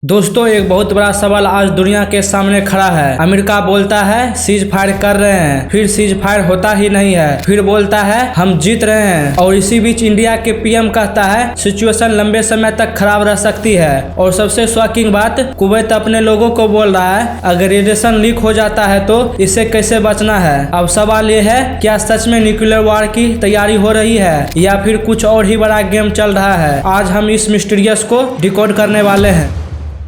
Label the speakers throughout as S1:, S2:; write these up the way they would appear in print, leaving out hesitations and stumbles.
S1: दोस्तों एक बहुत बड़ा सवाल आज दुनिया के सामने खड़ा है। अमेरिका बोलता है सीज फायर कर रहे हैं, फिर सीज फायर होता ही नहीं है, फिर बोलता है हम जीत रहे हैं। और इसी बीच इंडिया के पीएम कहता है सिचुएशन लंबे समय तक खराब रह सकती है। और सबसे शॉकिंग बात, कुवैत अपने लोगों को बोल रहा है अगर रेडिएशन लीक हो जाता है तो इससे कैसे बचना है। अब सवाल ये है, क्या सच में न्यूक्लियर वॉर की तैयारी हो रही है या फिर कुछ और ही बड़ा गेम चल रहा है। आज हम इस मिस्टीरियस को डिकोड करने वाले हैं।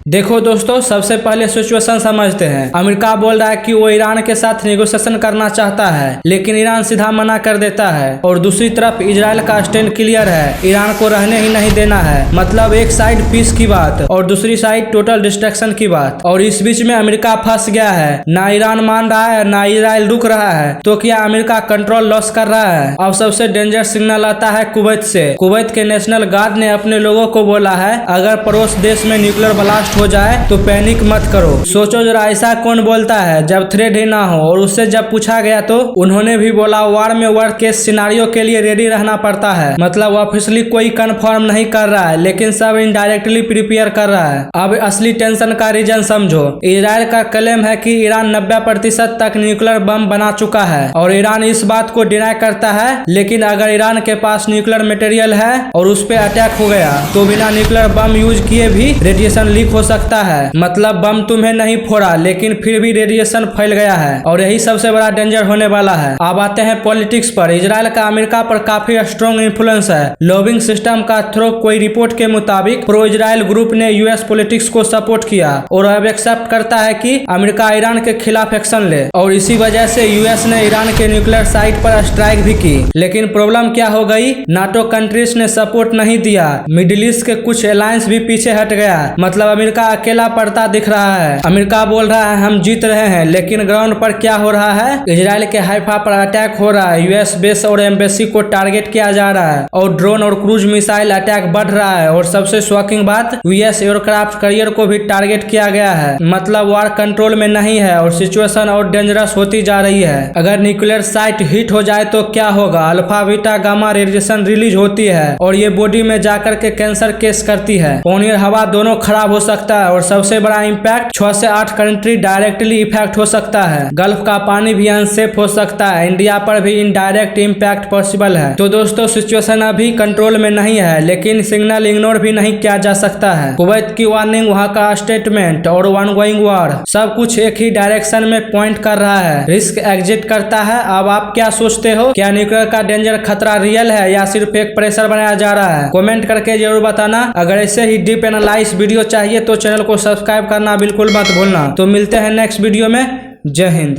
S1: देखो दोस्तों, सबसे पहले सिचुएशन समझते हैं। अमेरिका बोल रहा है कि वो ईरान के साथ नेगोशिएशन करना चाहता है, लेकिन ईरान सीधा मना कर देता है। और दूसरी तरफ इजराइल का स्टैंड क्लियर है, ईरान को रहने ही नहीं देना है। मतलब एक साइड पीस की बात और दूसरी साइड टोटल डिस्ट्रक्शन की बात। और इस बीच में अमेरिका फंस गया है, ना ईरान मान रहा है ना इजराइल रुक रहा है। तो क्या अमेरिका कंट्रोल लॉस कर रहा है। अब सबसे डेंजर सिग्नल आता है कुवैत से। कुवैत के नेशनल गार्ड ने अपने लोगों को बोला है अगर पड़ोस देश में न्यूक्लियर ब्लास्ट हो जाए तो पैनिक मत करो। सोचो जरा, ऐसा कौन बोलता है जब थ्रेड ही ना हो। और उससे जब पूछा गया तो उन्होंने भी बोला वार में वर्स्ट केस सिनारियो के लिए रेडी रहना पड़ता है। मतलब ऑफिशियली कोई कंफर्म नहीं कर रहा है, लेकिन सब इनडायरेक्टली प्रिपेयर कर रहा है। अब असली टेंशन का रीजन समझो। इजराइल का क्लेम है कि ईरान 90% तक न्यूक्लियर बम बना चुका है और ईरान इस बात को डिनाई करता है। लेकिन अगर ईरान के पास न्यूक्लियर मटेरियल है और उस पर अटैक हो गया तो बिना न्यूक्लियर बम यूज किए भी रेडिएशन लीक हो सकता है। मतलब बम तुम्हें नहीं फोड़ा लेकिन फिर भी रेडिएशन फैल गया है। और यही सबसे बड़ा डेंजर होने वाला है। अब आते हैं पॉलिटिक्स पर। इजराइल का अमेरिका पर काफी स्ट्रॉन्ग इन्फ्लुएंस है। लॉबिंग सिस्टम का थ्रू कोई रिपोर्ट के मुताबिक प्रो इजराइल ग्रुप ने यूएस पॉलिटिक्स को सपोर्ट किया और अब एक्सेप्ट करता है कि अमेरिका ईरान के खिलाफ एक्शन ले। और इसी वजह से यूएस ने ईरान के न्यूक्लियर साइट पर स्ट्राइक भी की। लेकिन प्रॉब्लम क्या हो गई, नाटो कंट्रीज ने सपोर्ट नहीं दिया। मिडिल ईस्ट के कुछ अलायंस भी पीछे हट गया। मतलब अमेरिका अकेला पड़ता दिख रहा है। अमेरिका बोल रहा है हम जीत रहे हैं, लेकिन ग्राउंड पर क्या हो रहा है। इजराइल के हाइफा पर अटैक हो रहा है, यूएस बेस और एम्बेसी को टारगेट किया जा रहा है और ड्रोन और क्रूज मिसाइल अटैक बढ़ रहा है। और सबसे शॉकिंग बात, यूएस एयरक्राफ्ट कैरियर को भी टारगेट किया गया है। मतलब वार कंट्रोल में नहीं है और सिचुएशन और डेंजरस होती जा रही है। अगर न्यूक्लियर साइट हिट हो जाए तो क्या होगा। Alpha beta gamma radiation release होती है और ये बॉडी में जाकर के कैंसर केस करती है। पानी और हवा दोनों खराब हो सकता है। और सबसे बड़ा इम्पैक्ट 6 से 8 कंट्री डायरेक्टली इफेक्ट हो सकता है। गल्फ का पानी भी अनसेफ हो सकता है। इंडिया पर भी इनडायरेक्ट इम्पैक्ट पॉसिबल है। तो दोस्तों सिचुएशन अभी कंट्रोल में नहीं है, लेकिन सिग्नल इग्नोर भी नहीं किया जा सकता है। कुवैत की वार्निंग, वहां का स्टेटमेंट और ऑनगोइंग वॉर सब कुछ एक ही डायरेक्शन में पॉइंट कर रहा है। रिस्क एग्जिट करता है। अब आप क्या सोचते हो, क्या न्यूक्लियर का डेंजर खतरा रियल है या सिर्फ एक प्रेशर बनाया जा रहा है। कमेंट करके जरूर बताना। अगर ऐसे ही डीप एनालाइज वीडियो चाहिए तो चैनल को सब्सक्राइब करना बिल्कुल मत भूलना। तो मिलते हैं नेक्स्ट वीडियो में। जय हिंद।